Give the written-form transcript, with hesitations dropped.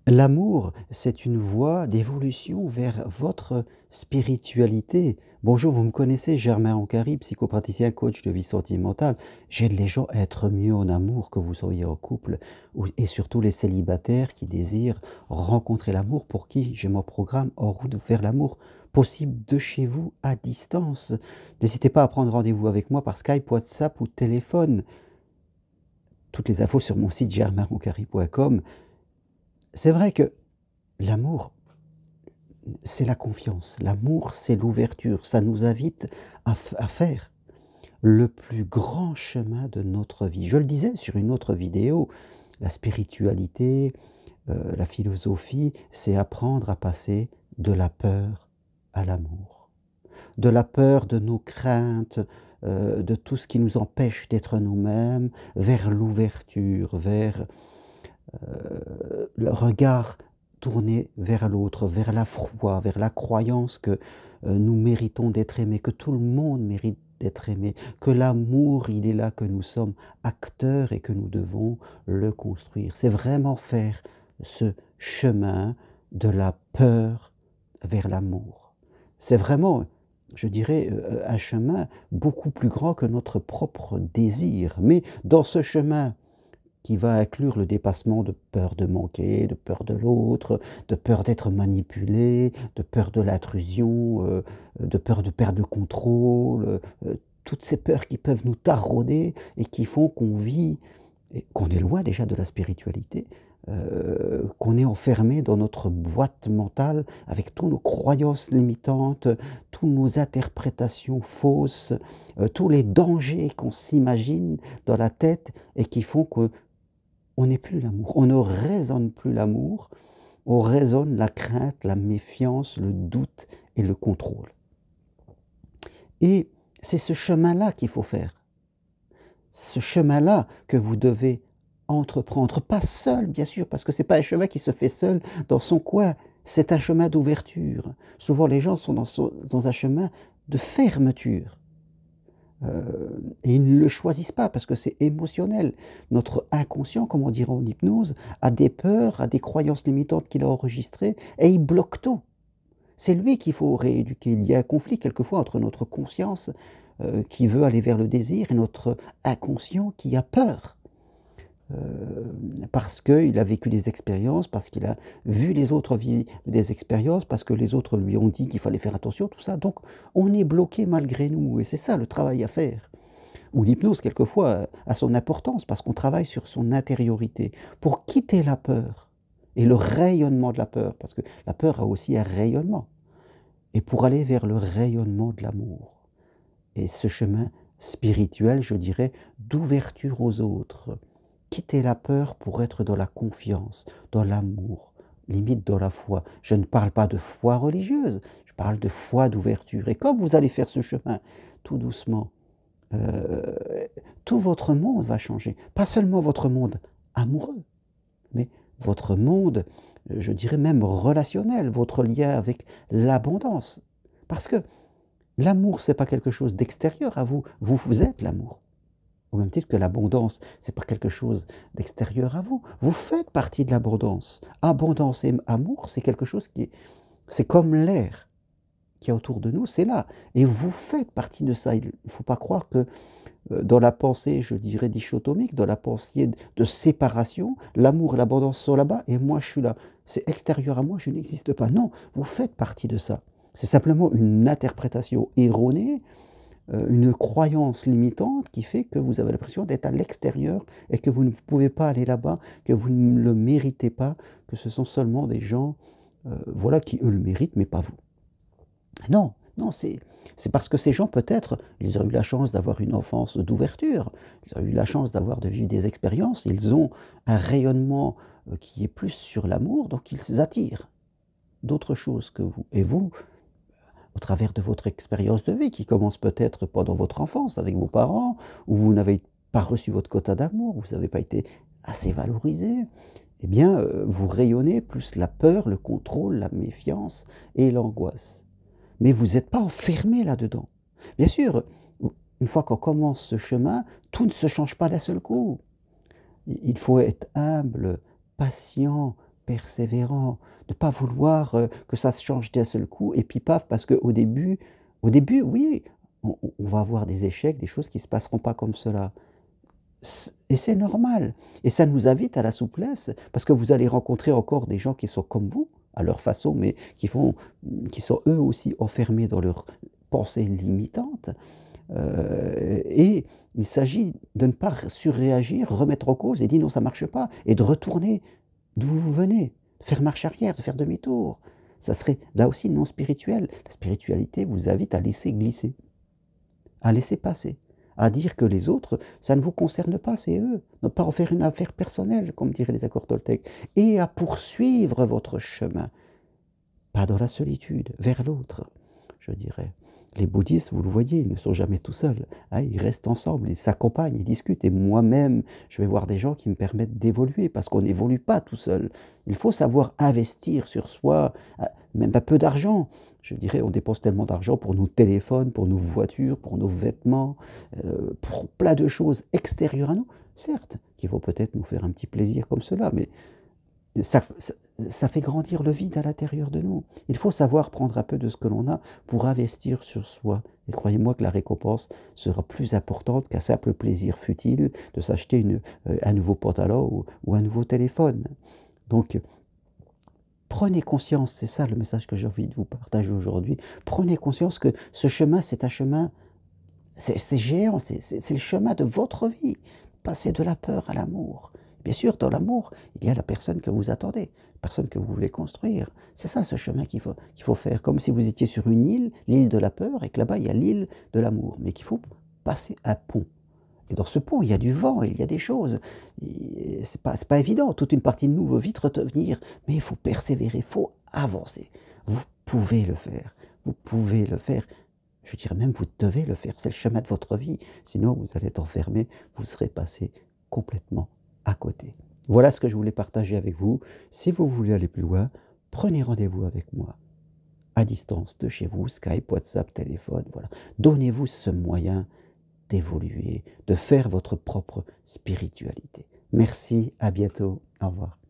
L'amour, c'est une voie d'évolution vers votre spiritualité. Bonjour, vous me connaissez, Germain Ancari, psychopraticien, coach de vie sentimentale. J'aide les gens à être mieux en amour, que vous soyez en couple, et surtout les célibataires qui désirent rencontrer l'amour, pour qui j'ai mon programme En route vers l'amour, possible de chez vous, à distance. N'hésitez pas à prendre rendez-vous avec moi par Skype, WhatsApp ou téléphone. Toutes les infos sur mon site germainancari.com. C'est vrai que l'amour, c'est la confiance. L'amour, c'est l'ouverture. Ça nous invite à faire le plus grand chemin de notre vie. Je le disais sur une autre vidéo, la spiritualité, la philosophie, c'est apprendre à passer de la peur à l'amour. De la peur de nos craintes, de tout ce qui nous empêche d'être nous-mêmes, vers l'ouverture, vers le regard tourné vers l'autre, vers la foi, vers la croyance que nous méritons d'être aimés, que tout le monde mérite d'être aimé, que l'amour, il est là, que nous sommes acteurs et que nous devons le construire. C'est vraiment faire ce chemin de la peur vers l'amour. C'est vraiment, je dirais, un chemin beaucoup plus grand que notre propre désir. Mais dans ce chemin qui va inclure le dépassement de peur de manquer, de peur de l'autre, de peur d'être manipulé, de peur de l'intrusion, de peur de perdre le contrôle, toutes ces peurs qui peuvent nous tarauder et qui font qu'on vit et qu'on est loin déjà de la spiritualité, qu'on est enfermé dans notre boîte mentale avec toutes nos croyances limitantes, toutes nos interprétations fausses, tous les dangers qu'on s'imagine dans la tête et qui font que on n'est plus l'amour, on ne raisonne plus l'amour, on raisonne la crainte, la méfiance, le doute et le contrôle. Et c'est ce chemin-là qu'il faut faire. Ce chemin-là que vous devez entreprendre, pas seul bien sûr, parce que ce n'est pas un chemin qui se fait seul dans son coin, c'est un chemin d'ouverture. Souvent les gens sont dans un chemin de fermeture. Et ils ne le choisissent pas parce que c'est émotionnel. Notre inconscient, comme on dirait en hypnose, a des peurs, a des croyances limitantes qu'il a enregistrées et il bloque tout. C'est lui qu'il faut rééduquer. Il y a un conflit quelquefois entre notre conscience qui veut aller vers le désir et notre inconscient qui a peur. Parce qu'il a vécu des expériences, parce qu'il a vu les autres vivre des expériences, parce que les autres lui ont dit qu'il fallait faire attention, tout ça. Donc on est bloqué malgré nous et c'est ça le travail à faire. Ou l'hypnose, quelquefois, a son importance parce qu'on travaille sur son intériorité pour quitter la peur et le rayonnement de la peur, parce que la peur a aussi un rayonnement, et pour aller vers le rayonnement de l'amour. Et ce chemin spirituel, je dirais, d'ouverture aux autres. Quitter la peur pour être dans la confiance, dans l'amour, limite dans la foi. Je ne parle pas de foi religieuse, je parle de foi d'ouverture. Et quand vous allez faire ce chemin, tout doucement, tout votre monde va changer. Pas seulement votre monde amoureux, mais votre monde, je dirais même relationnel, votre lien avec l'abondance. Parce que l'amour, ce n'est pas quelque chose d'extérieur à vous, vous êtes l'amour. Au même titre que l'abondance, ce n'est pas quelque chose d'extérieur à vous. Vous faites partie de l'abondance. Abondance et amour, c'est quelque chose qui est... C'est comme l'air qui est autour de nous, c'est là. Et vous faites partie de ça. Il ne faut pas croire que dans la pensée, je dirais, dichotomique, dans la pensée de séparation, l'amour et l'abondance sont là-bas et moi je suis là. C'est extérieur à moi, je n'existe pas. Non, vous faites partie de ça. C'est simplement une interprétation erronée, une croyance limitante qui fait que vous avez l'impression d'être à l'extérieur et que vous ne pouvez pas aller là-bas, que vous ne le méritez pas, que ce sont seulement des gens voilà, qui eux le méritent, mais pas vous. Non, non, c'est parce que ces gens, peut-être, ils ont eu la chance d'avoir une enfance d'ouverture, ils ont eu la chance de vivre des expériences, ils ont un rayonnement qui est plus sur l'amour, donc ils attirent d'autres choses que vous. Et vous, au travers de votre expérience de vie, qui commence peut-être pendant votre enfance avec vos parents, où vous n'avez pas reçu votre quota d'amour, vous n'avez pas été assez valorisé, eh bien, vous rayonnez plus la peur, le contrôle, la méfiance et l'angoisse. Mais vous n'êtes pas enfermé là-dedans. Bien sûr, une fois qu'on commence ce chemin, tout ne se change pas d'un seul coup. Il faut être humble, patient, persévérant, de ne pas vouloir que ça se change d'un seul coup et puis paf, parce qu'au début, oui, on va avoir des échecs, des choses qui ne se passeront pas comme cela. Et c'est normal. Et ça nous invite à la souplesse, parce que vous allez rencontrer encore des gens qui sont comme vous, à leur façon, mais qui sont eux aussi enfermés dans leurs pensées limitantes. Et il s'agit de ne pas surréagir, remettre en cause et dire non, ça ne marche pas, et de retourner d'où vous venez, de faire marche arrière, de faire demi-tour. Ça serait là aussi non spirituel. La spiritualité vous invite à laisser glisser, à laisser passer, à dire que les autres, ça ne vous concerne pas, c'est eux. Ne pas en faire une affaire personnelle, comme diraient les accords Toltec, et à poursuivre votre chemin, pas dans la solitude, vers l'autre, je dirais. Les bouddhistes, vous le voyez, ils ne sont jamais tout seuls, hein, ils restent ensemble, ils s'accompagnent, ils discutent. Et moi-même, je vais voir des gens qui me permettent d'évoluer, parce qu'on n'évolue pas tout seul. Il faut savoir investir sur soi, même un peu d'argent. Je dirais, on dépense tellement d'argent pour nos téléphones, pour nos voitures, pour nos vêtements, pour plein de choses extérieures à nous, certes, qui vont peut-être nous faire un petit plaisir comme cela, mais ça fait grandir le vide à l'intérieur de nous. Il faut savoir prendre un peu de ce que l'on a pour investir sur soi. Et croyez-moi que la récompense sera plus importante qu'un simple plaisir futile de s'acheter un nouveau pantalon ou un nouveau téléphone. Donc, prenez conscience, c'est ça le message que j'ai envie de vous partager aujourd'hui. Prenez conscience que ce chemin, c'est un chemin, c'est géant, c'est le chemin de votre vie. Passez de la peur à l'amour. Bien sûr, dans l'amour, il y a la personne que vous attendez, la personne que vous voulez construire. C'est ça ce chemin qu'il faut faire. Comme si vous étiez sur une île, l'île de la peur, et que là-bas, il y a l'île de l'amour. Mais qu'il faut passer un pont. Et dans ce pont, il y a du vent, il y a des choses. C'est pas évident. Toute une partie de nous veut vite revenir. Mais il faut persévérer, il faut avancer. Vous pouvez le faire. Vous pouvez le faire. Je dirais même, vous devez le faire. C'est le chemin de votre vie. Sinon, vous allez être enfermé. Vous serez passé complètement à côté. Voilà ce que je voulais partager avec vous. Si vous voulez aller plus loin, prenez rendez-vous avec moi. À distance de chez vous, Skype, WhatsApp, téléphone, voilà. Donnez-vous ce moyen d'évoluer, de faire votre propre spiritualité. Merci, à bientôt, au revoir.